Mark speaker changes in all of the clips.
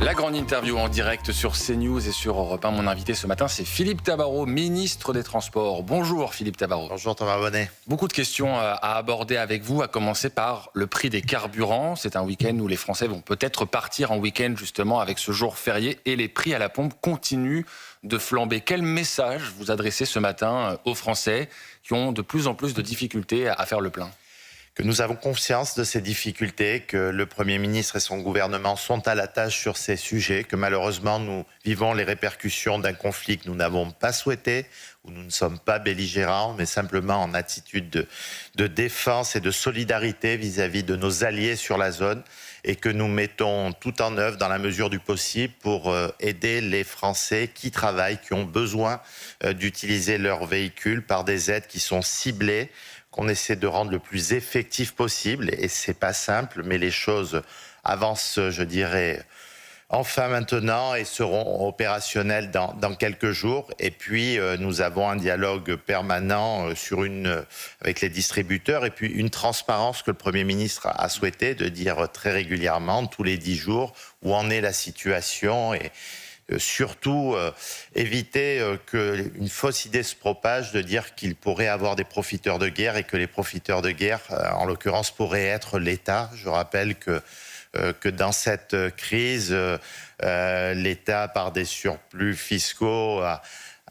Speaker 1: La grande interview en direct sur CNews et sur Europe 1. Mon invité ce matin, c'est Philippe Tabarot, ministre des Transports. Bonjour Philippe Tabarot.
Speaker 2: Bonjour Thomas Bonnet.
Speaker 1: Beaucoup de questions à aborder avec vous, à commencer par le prix des carburants. C'est un week-end où les Français vont peut-être partir en week-end justement avec ce jour férié et les prix à la pompe continuent de flamber. Quel message vous adressez ce matin aux Français qui ont de plus en plus de difficultés à faire le plein ?
Speaker 2: Que nous avons conscience de ces difficultés, que le Premier ministre et son gouvernement sont à la tâche sur ces sujets, que malheureusement nous vivons les répercussions d'un conflit que nous n'avons pas souhaité, où nous ne sommes pas belligérants, mais simplement en attitude de défense et de solidarité vis-à-vis de nos alliés sur la zone, et que nous mettons tout en œuvre dans la mesure du possible pour aider les Français qui travaillent, qui ont besoin d'utiliser leur véhicule par des aides qui sont ciblées, qu'on essaie de rendre le plus effectif possible. Et c'est pas simple, mais les choses avancent, je dirais, enfin maintenant et seront opérationnelles dans quelques jours. Et puis, nous avons un dialogue permanent avec les distributeurs et puis une transparence que le Premier ministre a souhaité, de dire très régulièrement, tous les 10 jours, où en est la situation et surtout éviter qu'une fausse idée se propage de dire qu'il pourrait avoir des profiteurs de guerre et que les profiteurs de guerre, en l'occurrence, pourraient être l'État. Je rappelle que dans cette crise, l'État, par des surplus fiscaux,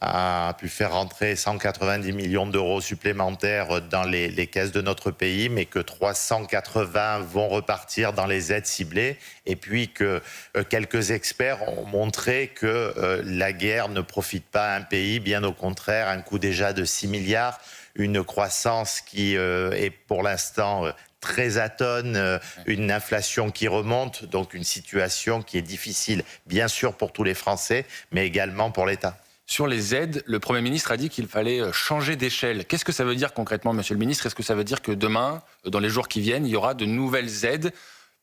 Speaker 2: a pu faire rentrer 190 millions d'euros supplémentaires dans les caisses de notre pays, mais que 380 vont repartir dans les aides ciblées, et puis que quelques experts ont montré que la guerre ne profite pas à un pays, bien au contraire, un coût déjà de 6 milliards, une croissance qui est pour l'instant très atone, une inflation qui remonte, donc une situation qui est difficile, bien sûr pour tous les Français, mais également pour l'État.
Speaker 1: Sur les aides, le Premier ministre a dit qu'il fallait changer d'échelle. Qu'est-ce que ça veut dire concrètement, Monsieur le ministre ? Est-ce que ça veut dire que demain, dans les jours qui viennent, il y aura de nouvelles aides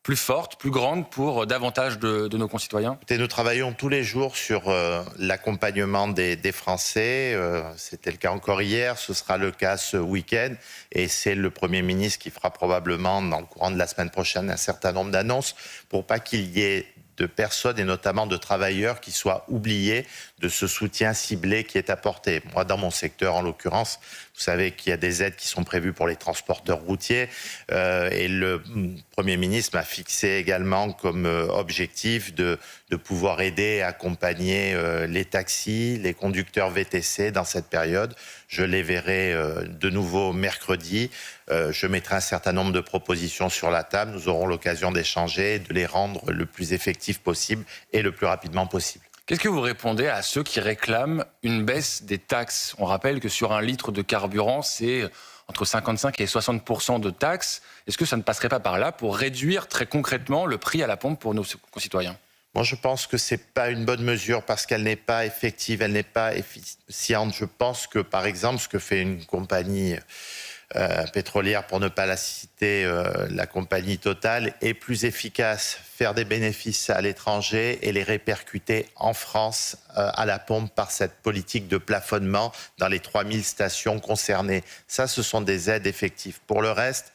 Speaker 1: plus fortes, plus grandes pour davantage de nos concitoyens ?
Speaker 2: Et nous travaillons tous les jours sur l'accompagnement des Français. C'était le cas encore hier, ce sera le cas ce week-end. Et c'est le Premier ministre qui fera probablement, dans le courant de la semaine prochaine, un certain nombre d'annonces pour pas qu'il y ait de personnes et notamment de travailleurs qui soient oubliés de ce soutien ciblé qui est apporté. Moi, dans mon secteur, en l'occurrence, vous savez qu'il y a des aides qui sont prévues pour les transporteurs routiers et le Premier ministre m'a fixé également comme objectif de pouvoir aider, accompagner les taxis, les conducteurs VTC dans cette période. Je les verrai de nouveau mercredi. Je mettrai un certain nombre de propositions sur la table. Nous aurons l'occasion d'échanger, de les rendre le plus effectif possible et le plus rapidement possible.
Speaker 1: Qu'est-ce que vous répondez à ceux qui réclament une baisse des taxes ? On rappelle que sur un litre de carburant, c'est entre 55 et 60% de taxes. Est-ce que ça ne passerait pas par là pour réduire très concrètement le prix à la pompe pour nos concitoyens ?
Speaker 2: Moi, je pense que c'est pas une bonne mesure parce qu'elle n'est pas effective, elle n'est pas efficiente. Je pense que, par exemple, ce que fait une compagnie pétrolière, pour ne pas la citer, la compagnie Total, est plus efficace. Faire des bénéfices à l'étranger et les répercuter en France à la pompe par cette politique de plafonnement dans les 3000 stations concernées. Ça, ce sont des aides effectives. Pour le reste,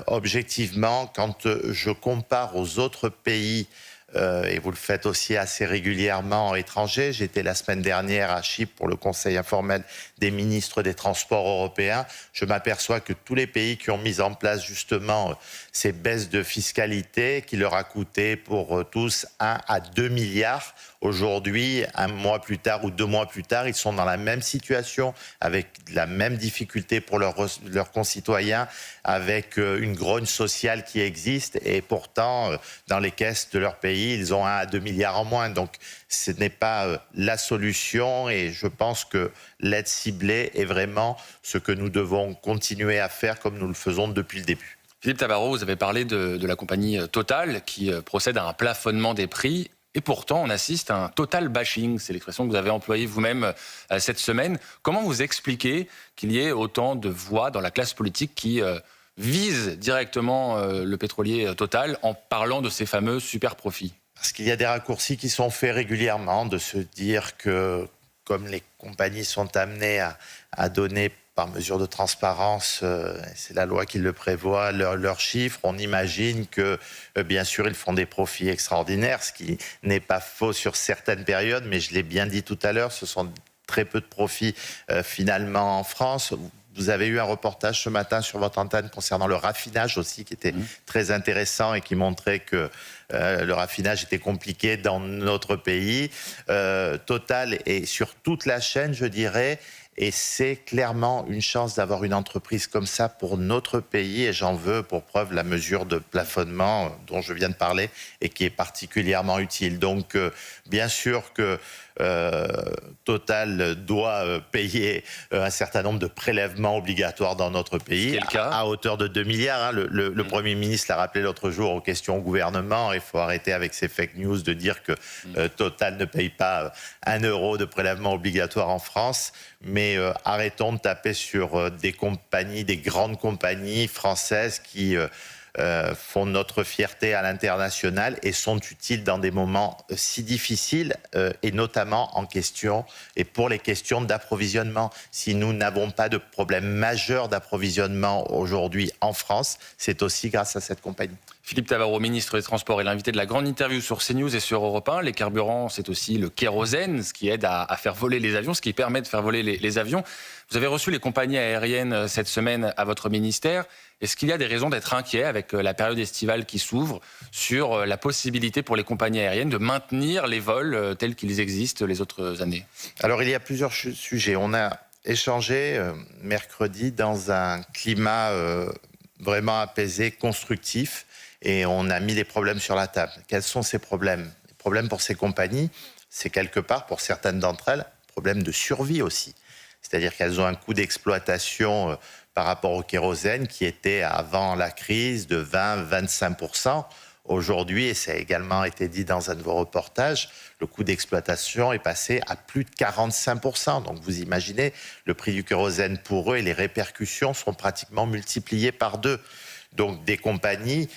Speaker 2: objectivement, quand je compare aux autres pays, et vous le faites aussi assez régulièrement en étranger. J'étais la semaine dernière à Chypre pour le Conseil informel des ministres des Transports européens. Je m'aperçois que tous les pays qui ont mis en place justement ces baisses de fiscalité, qui leur a coûté pour tous 1 à 2 milliards, aujourd'hui, un mois plus tard ou 2 mois plus tard, ils sont dans la même situation, avec la même difficulté pour leurs concitoyens, avec une grogne sociale qui existe, et pourtant, dans les caisses de leur pays, ils ont 1 à 2 milliards en moins. Donc, ce n'est pas la solution, et je pense que l'aide ciblée est vraiment ce que nous devons continuer à faire comme nous le faisons depuis le début.
Speaker 1: Philippe Tabarot, vous avez parlé de la compagnie Total qui procède à un plafonnement des prix. Et pourtant, on assiste à un total bashing. C'est l'expression que vous avez employée vous-même cette semaine. Comment vous expliquez qu'il y ait autant de voix dans la classe politique qui visent directement le pétrolier Total en parlant de ces fameux super profits ?
Speaker 2: Parce qu'il y a des raccourcis qui sont faits régulièrement, de se dire que comme les compagnies sont amenées à donner par mesure de transparence, c'est la loi qui le prévoit, leurs chiffres. On imagine que, bien sûr, ils font des profits extraordinaires, ce qui n'est pas faux sur certaines périodes, mais je l'ai bien dit tout à l'heure, ce sont très peu de profits finalement en France. Vous avez eu un reportage ce matin sur votre antenne concernant le raffinage aussi, qui était très intéressant et qui montrait que le raffinage était compliqué dans notre pays. Total est sur toute la chaîne, je dirais, et c'est clairement une chance d'avoir une entreprise comme ça pour notre pays, et j'en veux pour preuve la mesure de plafonnement dont je viens de parler et qui est particulièrement utile. Donc, bien sûr que Total doit payer un certain nombre de prélèvements obligatoires dans notre pays, à hauteur de 2 milliards. Hein. Le Premier ministre l'a rappelé l'autre jour aux questions au gouvernement. Il faut arrêter avec ces fake news de dire que Total ne paye pas 1 euro de prélèvement obligatoire en France. Mais arrêtons de taper sur des compagnies, des grandes compagnies françaises qui font notre fierté à l'international et sont utiles dans des moments si difficiles et notamment en question et pour les questions d'approvisionnement. Si nous n'avons pas de problème majeur d'approvisionnement aujourd'hui en France, c'est aussi grâce à cette compagnie.
Speaker 1: Philippe Tabarot, ministre des Transports, est l'invité de la grande interview sur CNews et sur Europe 1. Les carburants, c'est aussi le kérosène, ce qui aide à faire voler les avions, ce qui permet de faire voler les avions. Vous avez reçu les compagnies aériennes cette semaine à votre ministère. Est-ce qu'il y a des raisons d'être inquiet avec la période estivale qui s'ouvre sur la possibilité pour les compagnies aériennes de maintenir les vols tels qu'ils existent les autres années?
Speaker 2: Alors, il y a plusieurs sujets. On a échangé mercredi dans un climat vraiment apaisé, constructif. Et on a mis les problèmes sur la table. Quels sont ces problèmes? Les problèmes pour ces compagnies, c'est quelque part, pour certaines d'entre elles, problème de survie aussi. C'est-à-dire qu'elles ont un coût d'exploitation par rapport au kérosène qui était avant la crise de 20-25%. Aujourd'hui, et ça a également été dit dans un de vos reportages, le coût d'exploitation est passé à plus de 45%. Donc vous imaginez, le prix du kérosène pour eux et les répercussions sont pratiquement multipliées par 2. Donc des compagnies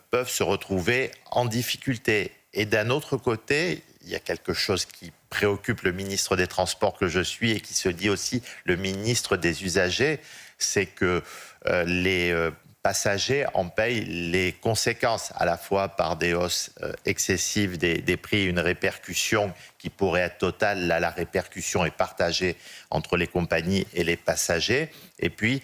Speaker 2: peuvent se retrouver en difficulté. Et d'un autre côté, il y a quelque chose qui préoccupe le ministre des Transports que je suis et qui se dit aussi le ministre des Usagers, c'est que les passagers en payent les conséquences, à la fois par des hausses excessives des prix, une répercussion qui pourrait être totale. Là, la répercussion est partagée entre les compagnies et les passagers. Et puis,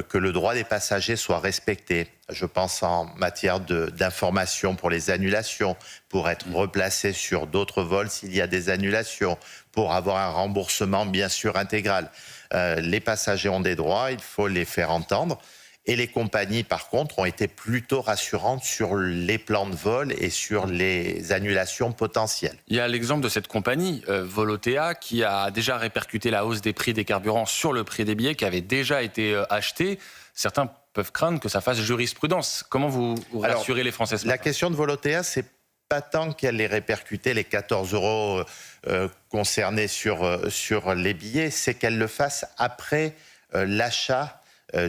Speaker 2: que le droit des passagers soit respecté. Je pense en matière d'information pour les annulations, pour être replacé sur d'autres vols s'il y a des annulations, pour avoir un remboursement bien sûr intégral. Les passagers ont des droits, il faut les faire entendre. Et les compagnies, par contre, ont été plutôt rassurantes sur les plans de vol et sur les annulations potentielles.
Speaker 1: Il y a l'exemple de cette compagnie, Volotea, qui a déjà répercuté la hausse des prix des carburants sur le prix des billets qui avaient déjà été achetés. Certains peuvent craindre que ça fasse jurisprudence. Comment vous rassurez les Français ce matin?
Speaker 2: La question de Volotea, c'est pas tant qu'elle ait répercuté les 14 euros concernés sur les billets, c'est qu'elle le fasse après l'achat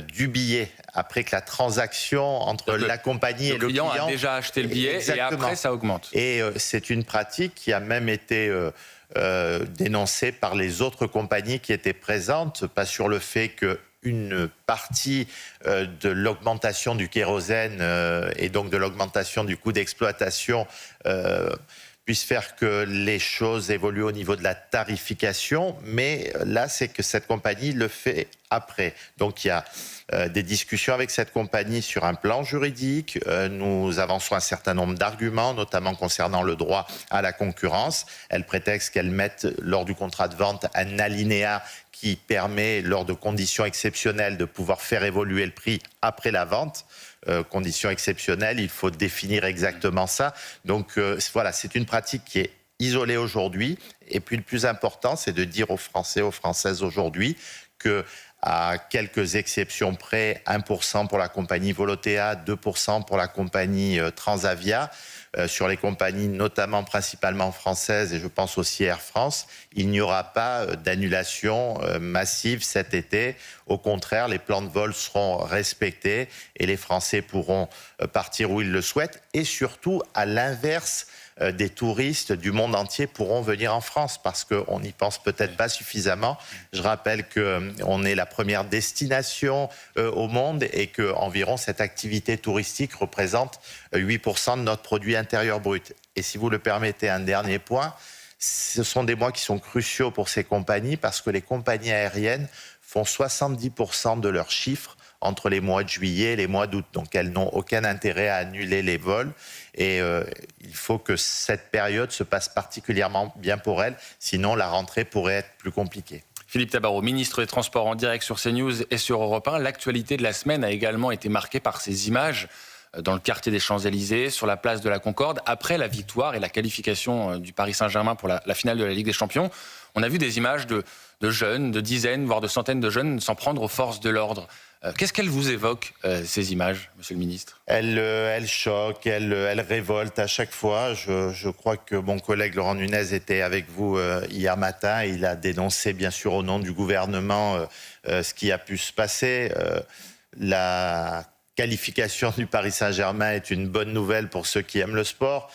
Speaker 2: du billet, après que la transaction entre la compagnie et le client
Speaker 1: a déjà acheté le billet. Exactement. Et après ça augmente.
Speaker 2: Et c'est une pratique qui a même été dénoncée par les autres compagnies qui étaient présentes, pas sur le fait qu'une partie de l'augmentation du kérosène et donc de l'augmentation du coût d'exploitation puisse faire que les choses évoluent au niveau de la tarification, mais là, c'est que cette compagnie le fait après. Donc, il y a des discussions avec cette compagnie sur un plan juridique. Nous avançons un certain nombre d'arguments, notamment concernant le droit à la concurrence. Elle prétexte qu'elle mette, lors du contrat de vente, un alinéa qui permet, lors de conditions exceptionnelles, de pouvoir faire évoluer le prix après la vente. Conditions exceptionnelles, il faut définir exactement ça. Donc voilà, c'est une pratique qui est isolée aujourd'hui. Et puis le plus important, c'est de dire aux Français, aux Françaises aujourd'hui que, à quelques exceptions près, 1% pour la compagnie Volotea, 2% pour la compagnie Transavia, sur les compagnies notamment principalement françaises, et je pense aussi Air France, il n'y aura pas d'annulation massive cet été. Au contraire, les plans de vol seront respectés et les Français pourront partir où ils le souhaitent. Et surtout, à l'inverse des touristes du monde entier pourront venir en France, parce qu'on n'y pense peut-être pas suffisamment. Je rappelle qu'on est la première destination au monde et qu'environ cette activité touristique représente 8% de notre produit intérieur brut. Et si vous le permettez, un dernier point, ce sont des mois qui sont cruciaux pour ces compagnies, parce que les compagnies aériennes font 70% de leurs chiffres entre les mois de juillet et les mois d'août. Donc elles n'ont aucun intérêt à annuler les vols. Et il faut que cette période se passe particulièrement bien pour elles, sinon la rentrée pourrait être plus compliquée.
Speaker 1: Philippe Tabarot, ministre des Transports en direct sur CNews et sur Europe 1. L'actualité de la semaine a également été marquée par ces images dans le quartier des Champs-Élysées, sur la place de la Concorde, après la victoire et la qualification du Paris Saint-Germain pour la finale de la Ligue des Champions. On a vu des images de jeunes, de dizaines, voire de centaines de jeunes s'en prendre aux forces de l'ordre. Qu'est-ce qu'elles vous évoquent, ces images, monsieur le ministre ?
Speaker 2: Elles choquent, elles révoltent à chaque fois. Je crois que mon collègue Laurent Nunez était avec vous hier matin. Il a dénoncé, bien sûr, au nom du gouvernement, ce qui a pu se passer. La qualification du Paris Saint-Germain est une bonne nouvelle pour ceux qui aiment le sport.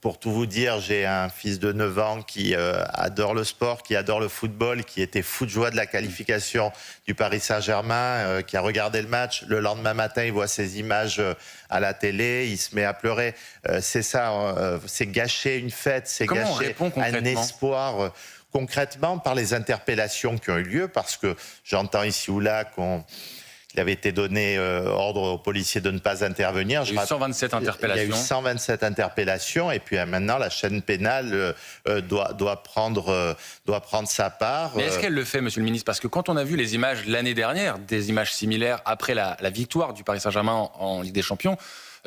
Speaker 2: Pour tout vous dire, j'ai un fils de 9 ans qui adore le sport, qui adore le football, qui était fou de joie de la qualification du Paris Saint-Germain, qui a regardé le match. Le lendemain matin, il voit ces images à la télé, il se met à pleurer. C'est ça, c'est gâcher une fête, c'est gâcher un espoir. Concrètement, par les interpellations qui ont eu lieu, parce que j'entends ici ou là qu'il avait été donné ordre aux policiers de ne pas intervenir.
Speaker 1: Il y a eu 127 interpellations.
Speaker 2: Il y a eu 127 interpellations, et puis maintenant la chaîne pénale doit prendre sa part.
Speaker 1: Mais est-ce qu'elle le fait, monsieur le ministre ? Parce que quand on a vu les images l'année dernière, des images similaires après la victoire du Paris Saint-Germain en Ligue des Champions,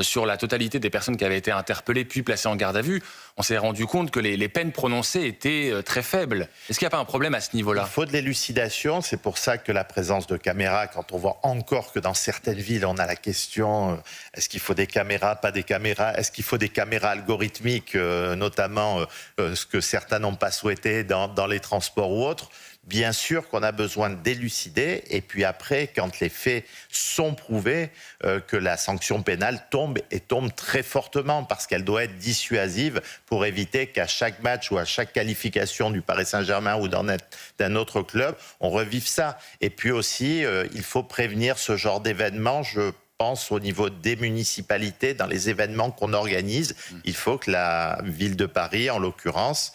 Speaker 1: sur la totalité des personnes qui avaient été interpellées puis placées en garde à vue, on s'est rendu compte que les peines prononcées étaient très faibles. Est-ce qu'il n'y a pas un problème à ce niveau-là ?
Speaker 2: Il faut de l'élucidation, c'est pour ça que la présence de caméras, quand on voit encore que dans certaines villes, on a la question, est-ce qu'il faut des caméras, pas des caméras, est-ce qu'il faut des caméras algorithmiques, notamment ce que certains n'ont pas souhaité dans les transports ou autres. Bien sûr qu'on a besoin d'élucider, et puis après, quand les faits sont prouvés, que la sanction pénale tombe, et tombe très fortement, parce qu'elle doit être dissuasive pour éviter qu'à chaque match ou à chaque qualification du Paris Saint-Germain ou d'un autre club, on revive ça. Et puis aussi, il faut prévenir ce genre d'événements. Je pense au niveau des municipalités, dans les événements qu'on organise, il faut que la ville de Paris, en l'occurrence,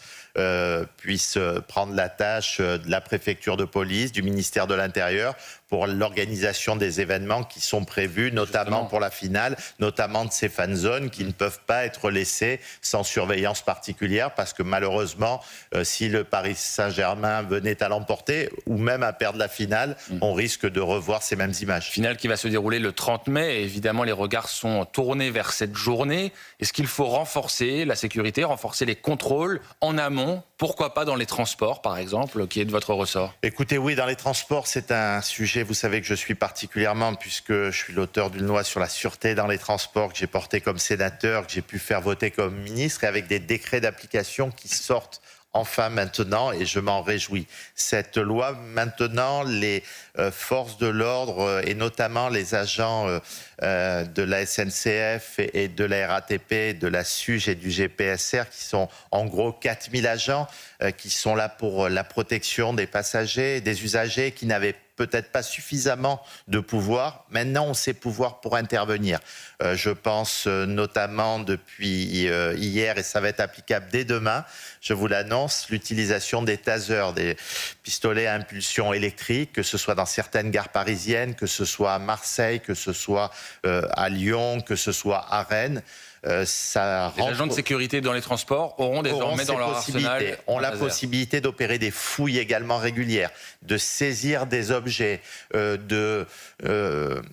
Speaker 2: puisse prendre la tâche de la préfecture de police, du ministère de l'Intérieur, pour l'organisation des événements qui sont prévus, notamment pour la finale, notamment de ces fan zones qui ne peuvent pas être laissées sans surveillance particulière, parce que malheureusement, si le Paris Saint-Germain venait à l'emporter, ou même à perdre la finale, on risque de revoir ces mêmes images.
Speaker 1: Finale qui va se dérouler le 30 mai, et évidemment les regards sont tournés vers cette journée. Est-ce qu'il faut renforcer la sécurité, renforcer les contrôles en amont ? Pourquoi pas dans les transports, par exemple, qui est de votre ressort ?
Speaker 2: Écoutez, oui, dans les transports, c'est un sujet, vous savez, que je suis particulièrement, puisque je suis l'auteur d'une loi sur la sûreté dans les transports que j'ai portée comme sénateur, que j'ai pu faire voter comme ministre, et avec des décrets d'application qui sortent enfin maintenant, et je m'en réjouis. Cette loi, maintenant, les forces de l'ordre, et notamment les agents de la SNCF et de la RATP, de la SUGE et du GPSR, qui sont en gros 4000 agents, qui sont là pour la protection des passagers, des usagers, qui n'avaient peut-être pas suffisamment de pouvoir. Maintenant, on sait pouvoir pour intervenir. Je pense notamment depuis hier, et ça va être applicable dès demain, je vous l'annonce, l'utilisation des tasers, des pistolets à impulsion électrique, que ce soit dans certaines gares parisiennes, que ce soit à Marseille, que ce soit à Lyon, que ce soit à Rennes.
Speaker 1: Les agents de sécurité dans les transports auront désormais dans leur arsenal
Speaker 2: ont la possibilité d'opérer des fouilles également régulières, de saisir des objets,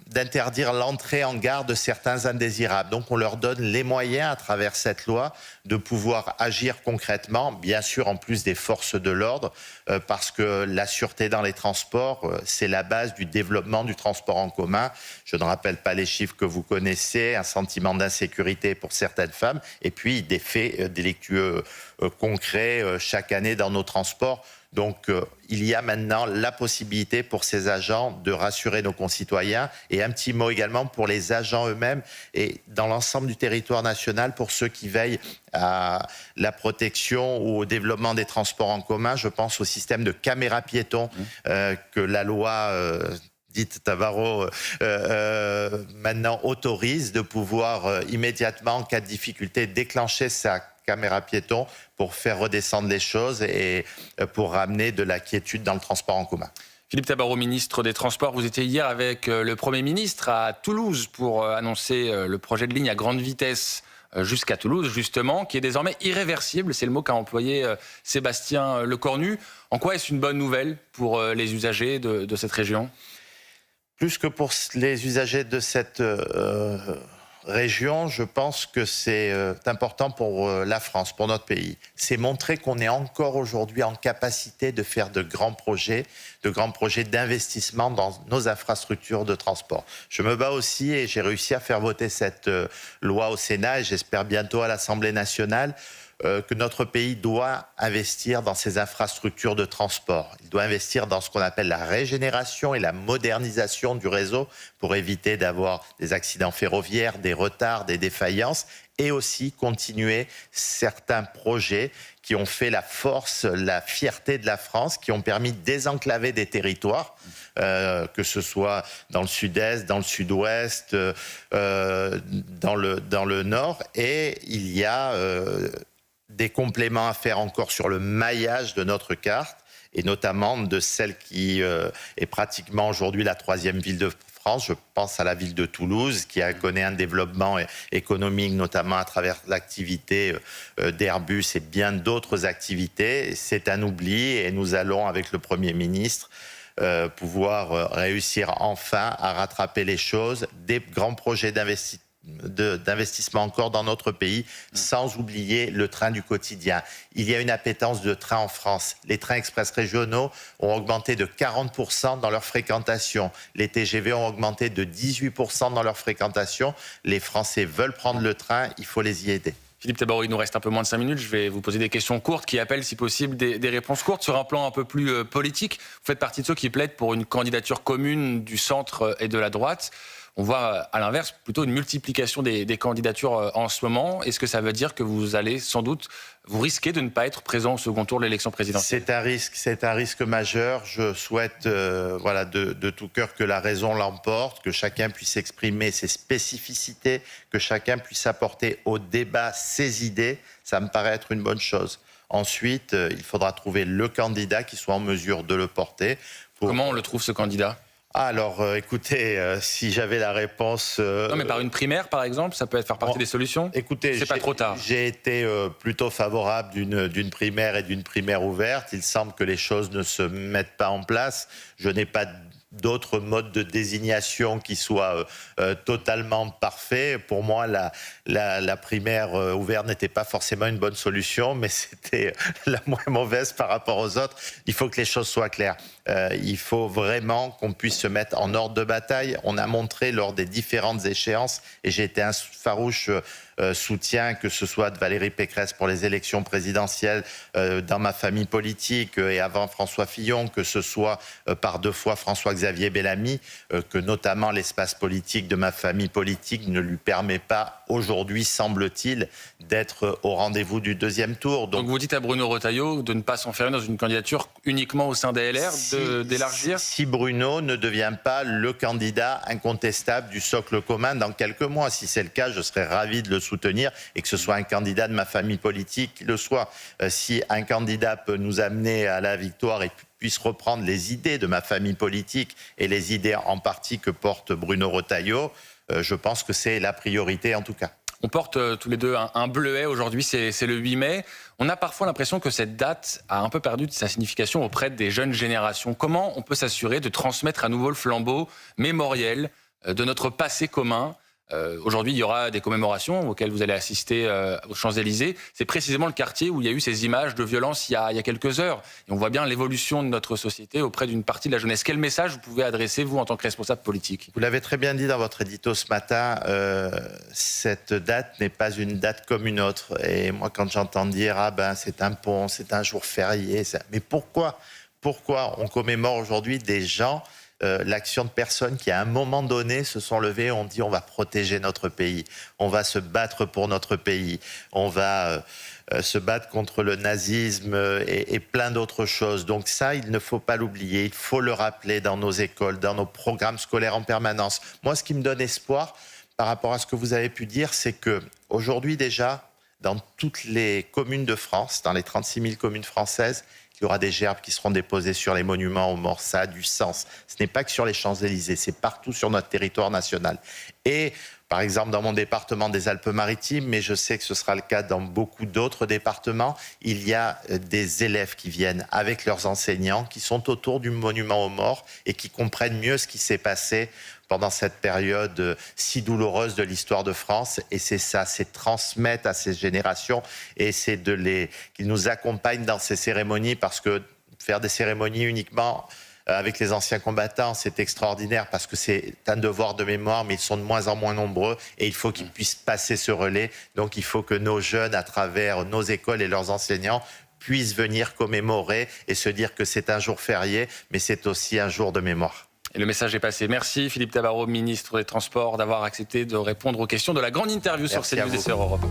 Speaker 2: d'interdire l'entrée en gare de certains indésirables. Donc on leur donne les moyens, à travers cette loi, de pouvoir agir concrètement, bien sûr en plus des forces de l'ordre, parce que la sûreté dans les transports, c'est la base du développement du transport en commun. Je ne rappelle pas les chiffres que vous connaissez, un sentiment d'insécurité pour certaines femmes, et puis des faits délictueux concrets chaque année dans nos transports. Donc, il y a maintenant la possibilité pour ces agents de rassurer nos concitoyens. Et un petit mot également pour les agents eux-mêmes et dans l'ensemble du territoire national, pour ceux qui veillent à la protection ou au développement des transports en commun. Je pense au système de caméras piétons que la loi... dite Tavarot, maintenant autorise de pouvoir immédiatement, en cas de difficulté, déclencher sa caméra piéton pour faire redescendre les choses et pour ramener de la quiétude dans le transport en commun.
Speaker 1: Philippe Tabarot, ministre des Transports, vous étiez hier avec le Premier ministre à Toulouse pour annoncer le projet de ligne à grande vitesse jusqu'à Toulouse, justement, qui est désormais irréversible. C'est le mot qu'a employé Sébastien Lecornu. En quoi est-ce une bonne nouvelle pour les usagers de cette région ?
Speaker 2: Plus que pour les usagers de cette région, je pense que c'est important pour la France, pour notre pays. C'est montrer qu'on est encore aujourd'hui en capacité de faire de grands projets d'investissement dans nos infrastructures de transport. Je me bats aussi et j'ai réussi à faire voter cette loi au Sénat et j'espère bientôt à l'Assemblée nationale que notre pays doit investir dans ses infrastructures de transport. Il doit investir dans ce qu'on appelle la régénération et la modernisation du réseau pour éviter d'avoir des accidents ferroviaires, des retards, des défaillances et aussi continuer certains projets qui ont fait la force, la fierté de la France, qui ont permis de désenclaver des territoires, que ce soit dans le sud-est, dans le sud-ouest, dans le nord. Et il y a des compléments à faire encore sur le maillage de notre carte, et notamment de celle qui est pratiquement aujourd'hui la 3e ville de France. Je pense à la ville de Toulouse, qui connaît un développement économique, notamment à travers l'activité d'Airbus et bien d'autres activités. C'est un oubli, et nous allons, avec le Premier ministre, pouvoir réussir enfin à rattraper les choses, des grands projets d'investissement encore dans notre pays, sans oublier le train du quotidien. Il y a une appétence de train en France. Les trains express régionaux ont augmenté de 40% dans leur fréquentation. Les TGV ont augmenté de 18% dans leur fréquentation. Les Français veulent prendre le train, il faut les y aider.
Speaker 1: Philippe Tabarot, il nous reste un peu moins de 5 minutes. Je vais vous poser des questions courtes qui appellent, si possible, des réponses courtes. Sur un plan un peu plus politique, vous faites partie de ceux qui plaident pour une candidature commune du centre et de la droite. On voit à l'inverse plutôt une multiplication des candidatures en ce moment. Est-ce que ça veut dire que vous allez sans doute vous risquer de ne pas être présent au second tour de l'élection présidentielle ?
Speaker 2: C'est un risque majeur. Je souhaite de tout cœur que la raison l'emporte, que chacun puisse exprimer ses spécificités, que chacun puisse apporter au débat ses idées. Ça me paraît être une bonne chose. Ensuite, il faudra trouver le candidat qui soit en mesure de le porter.
Speaker 1: Comment on le trouve, ce candidat ?
Speaker 2: Alors, écoutez, si j'avais la réponse...
Speaker 1: Non, mais par une primaire, par exemple, ça peut faire partie des solutions ?
Speaker 2: Écoutez,
Speaker 1: c'est pas trop tard.
Speaker 2: J'ai été plutôt favorable d'une primaire et d'une primaire ouverte. Il semble que les choses ne se mettent pas en place. Je n'ai pas d'autres modes de désignation qui soient totalement parfaits. Pour moi, la primaire ouverte n'était pas forcément une bonne solution, mais c'était la moins mauvaise par rapport aux autres. Il faut que les choses soient claires. Il faut vraiment qu'on puisse se mettre en ordre de bataille. On a montré lors des différentes échéances, et j'ai été un farouche soutien, que ce soit de Valérie Pécresse pour les élections présidentielles, dans ma famille politique et avant François Fillon, que ce soit par 2 fois François-Xavier Bellamy, que notamment l'espace politique de ma famille politique ne lui permet pas aujourd'hui, semble-t-il, d'être au rendez-vous du 2e tour.
Speaker 1: Donc vous dites à Bruno Retailleau de ne pas s'enfermer dans une candidature uniquement au sein des LR, d'élargir ?
Speaker 2: Si Bruno ne devient pas le candidat incontestable du socle commun dans quelques mois. Si c'est le cas, je serais ravi de le soutenir et que ce soit un candidat de ma famille politique qui le soit. Si un candidat peut nous amener à la victoire et puisse reprendre les idées de ma famille politique et les idées en partie que porte Bruno Retailleau, je pense que c'est la priorité en tout cas.
Speaker 1: On porte tous les deux un bleuet. Aujourd'hui, c'est le 8 mai. On a parfois l'impression que cette date a un peu perdu de sa signification auprès des jeunes générations. Comment on peut s'assurer de transmettre à nouveau le flambeau mémoriel de notre passé commun Aujourd'hui, il y aura des commémorations auxquelles vous allez assister aux Champs-Élysées. C'est précisément le quartier où il y a eu ces images de violence il y a quelques heures. Et on voit bien l'évolution de notre société auprès d'une partie de la jeunesse. Quel message vous pouvez adresser, vous, en tant que responsable politique?
Speaker 2: Vous l'avez très bien dit dans votre édito ce matin, cette date n'est pas une date comme une autre. Et moi, quand j'entends dire « Ah ben, c'est un pont, c'est un jour férié », mais pourquoi on commémore aujourd'hui des gens, l'action de personnes qui, à un moment donné, se sont levées et ont dit « On va protéger notre pays, on va se battre pour notre pays, on va se battre contre le nazisme et plein d'autres choses ». Donc ça, il ne faut pas l'oublier, il faut le rappeler dans nos écoles, dans nos programmes scolaires en permanence. Moi, ce qui me donne espoir par rapport à ce que vous avez pu dire, c'est qu'aujourd'hui déjà, dans toutes les communes de France, dans les 36 000 communes françaises, il y aura des gerbes qui seront déposées sur les monuments aux morts. Ça a du sens. Ce n'est pas que sur les Champs-Élysées, c'est partout sur notre territoire national. Et par exemple, dans mon département des Alpes-Maritimes, mais je sais que ce sera le cas dans beaucoup d'autres départements, il y a des élèves qui viennent avec leurs enseignants, qui sont autour du monument aux morts et qui comprennent mieux ce qui s'est passé pendant cette période si douloureuse de l'histoire de France. Et c'est ça, c'est transmettre à ces générations et c'est qu'ils nous accompagnent dans ces cérémonies, parce que faire des cérémonies uniquement avec les anciens combattants, c'est extraordinaire parce que c'est un devoir de mémoire, mais ils sont de moins en moins nombreux et il faut qu'ils puissent passer ce relais. Donc il faut que nos jeunes, à travers nos écoles et leurs enseignants, puissent venir commémorer et se dire que c'est un jour férié, mais c'est aussi un jour de mémoire.
Speaker 1: Et le message est passé. Merci Philippe Tabarot, ministre des Transports, d'avoir accepté de répondre aux questions de la grande interview sur CNews et sur Europe.